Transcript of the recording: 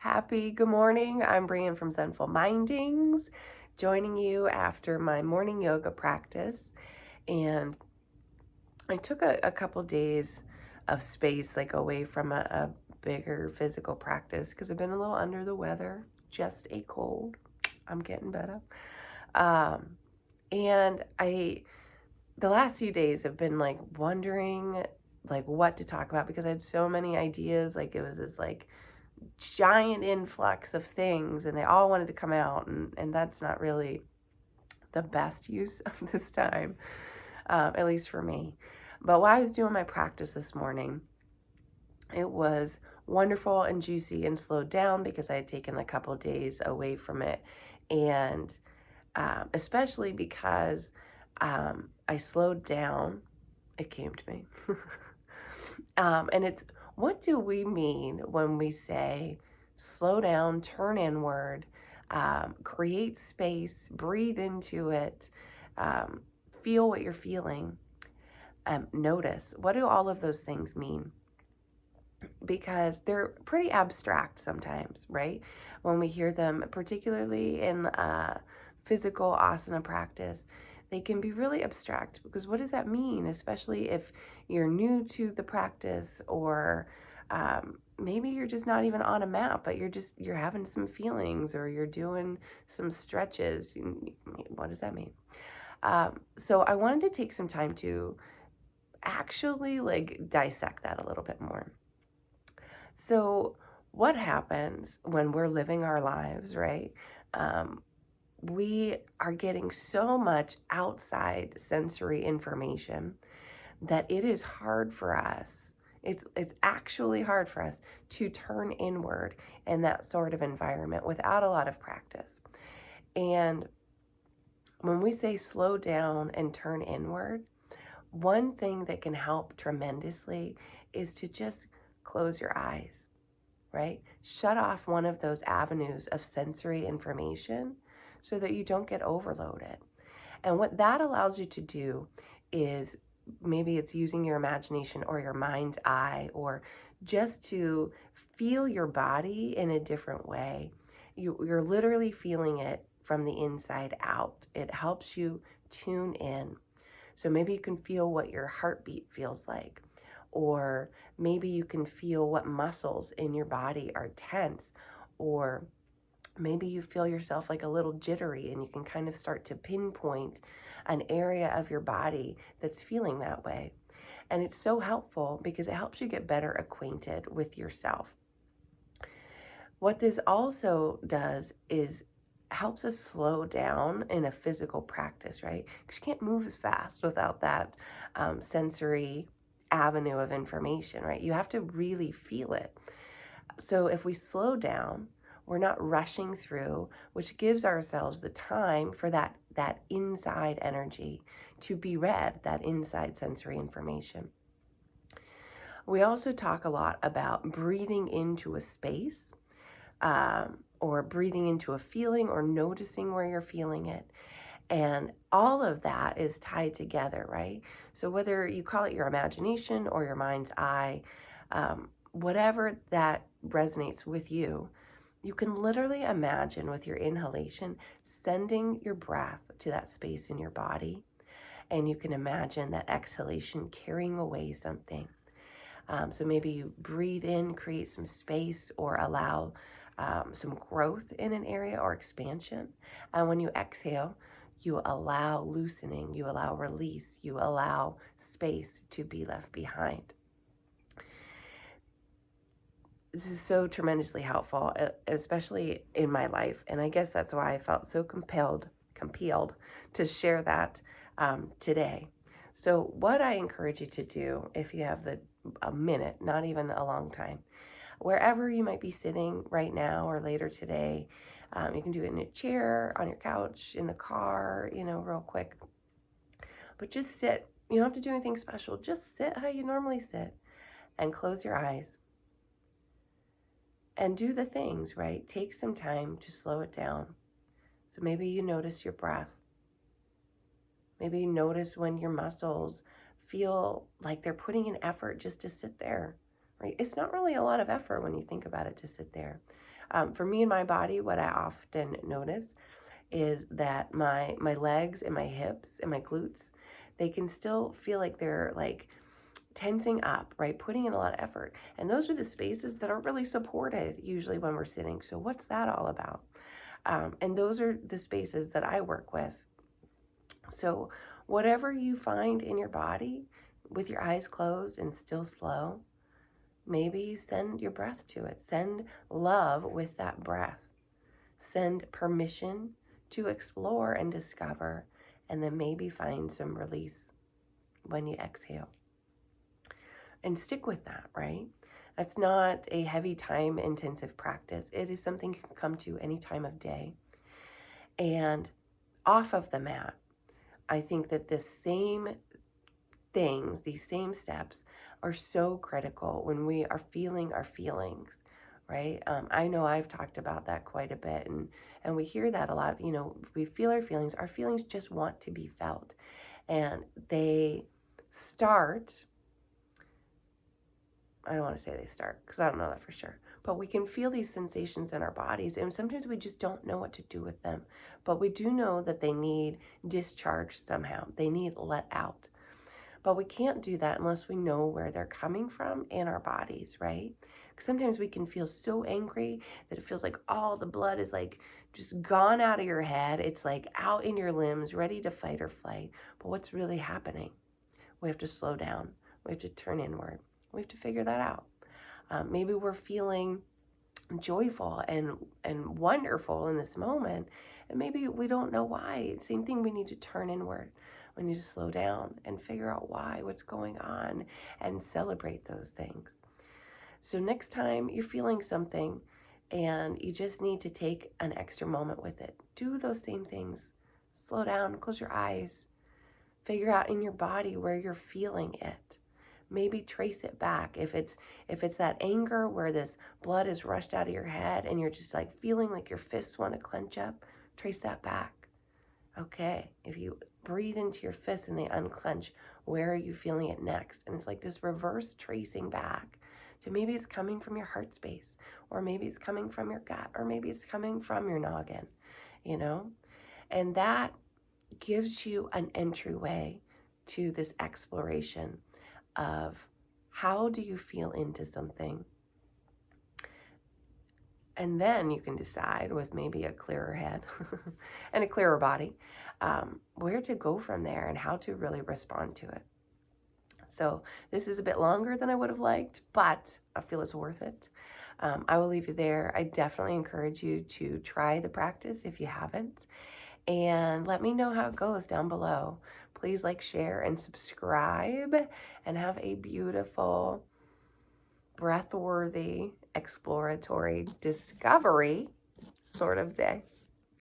Happy good morning. I'm Brian from Zenful Mindings, joining you after my morning yoga practice. And I took a couple days of space, like away from a bigger physical practice, because I've been a little under the weather, just a cold. I'm getting better. Um, and the last few days have been like wondering like what to talk about because I had so many ideas. Like it was this like giant influx of things and they all wanted to come out, and that's not really the best use of this time, at least for me. But while I was doing my practice this morning, it was wonderful and juicy and slowed down because I had taken a couple days away from it. And especially because I slowed down, it came to me. And it's, what do we mean when we say slow down, turn inward, create space, breathe into it, feel what you're feeling, notice? What do all of those things mean? Because they're pretty abstract sometimes, right? When we hear them, particularly in physical asana practice, they can be really abstract because what does that mean? Especially if you're new to the practice, or maybe you're just not even on a mat, but you're having some feelings, or you're doing some stretches. What does that mean? So I wanted to take some time to actually like dissect that a little bit more. So, what happens when we're living our lives, right? We are getting so much outside sensory information that it is hard for us. It's actually hard for us to turn inward in that sort of environment without a lot of practice. And when we say slow down and turn inward, one thing that can help tremendously is to just close your eyes, right? Shut off one of those avenues of sensory information so that you don't get overloaded. And what that allows you to do is, maybe it's using your imagination or your mind's eye, or just to feel your body in a different way. You're literally feeling it from the inside out. It helps you tune in. So maybe you can feel what your heartbeat feels like, or maybe you can feel what muscles in your body are tense, or maybe you feel yourself like a little jittery and you can kind of start to pinpoint an area of your body that's feeling that way. And it's so helpful because it helps you get better acquainted with yourself. What this also does is helps us slow down in a physical practice, right? Because you can't move as fast without that sensory avenue of information, right? You have to really feel it. So if we slow down, we're not rushing through, which gives ourselves the time for that inside energy to be read, that inside sensory information. We also talk a lot about breathing into a space, or breathing into a feeling, or noticing where you're feeling it. And all of that is tied together, right? So whether you call it your imagination or your mind's eye, whatever that resonates with you, you can literally imagine with your inhalation sending your breath to that space in your body. And you can imagine that exhalation carrying away something. So maybe you breathe in, create some space, or allow some growth in an area or expansion. And when you exhale, you allow loosening, you allow release, you allow space to be left behind. This is so tremendously helpful, especially in my life. And I guess that's why I felt so compelled to share that today. So what I encourage you to do, if you have a minute, not even a long time, wherever you might be sitting right now or later today, you can do it in a chair, on your couch, in the car, real quick. But just sit. You don't have to do anything special. Just sit how you normally sit and close your eyes. And do the things, right? Take some time to slow it down. So maybe you notice your breath. Maybe you notice when your muscles feel like they're putting in effort just to sit there, right? It's not really a lot of effort when you think about it to sit there. For me and my body, what I often notice is that my legs and my hips and my glutes, they can still feel like they're like tensing up, right? Putting in a lot of effort. And those are the spaces that are really supported usually when we're sitting. So what's that all about? And those are the spaces that I work with. So whatever you find in your body with your eyes closed and still slow, maybe you send your breath to it. Send love with that breath. Send permission to explore and discover, and then maybe find some release when you exhale. And stick with that, right? That's not a heavy time intensive practice. It is something you can come to any time of day. And off of the mat, I think that the same things, these same steps are so critical when we are feeling our feelings, right? I know I've talked about that quite a bit, and we hear that a lot. We feel our feelings just want to be felt. And they start, I don't want to say they start because I don't know that for sure, but we can feel these sensations in our bodies, and sometimes we just don't know what to do with them. But we do know that they need discharge somehow. They need let out. But we can't do that unless we know where they're coming from in our bodies, right? Because sometimes we can feel so angry that it feels like all the blood is like just gone out of your head. It's like out in your limbs, ready to fight or flight. But what's really happening? We have to slow down. We have to turn inward. We have to figure that out. Maybe we're feeling joyful and wonderful in this moment, and maybe we don't know why. Same thing, we need to turn inward. We need to slow down and figure out why, what's going on, and celebrate those things. So next time you're feeling something and you just need to take an extra moment with it, do those same things. Slow down, close your eyes, figure out in your body where you're feeling it. Maybe trace it back. If it's that anger where this blood is rushed out of your head and you're just like feeling like your fists want to clench up, trace that back. Okay, if you breathe into your fists and they unclench, where are you feeling it next? And it's like this reverse tracing back to maybe it's coming from your heart space, or maybe it's coming from your gut, or maybe it's coming from your noggin, And that gives you an entryway to this exploration of how do you feel into something. And then you can decide with maybe a clearer head and a clearer body where to go from there and how to really respond to it. So this is a bit longer than I would have liked, but I feel it's worth it. I will leave you there. I definitely encourage you to try the practice if you haven't, and let me know how it goes down below. Please like, share, and subscribe, and have a beautiful, breath-worthy, exploratory, discovery sort of day.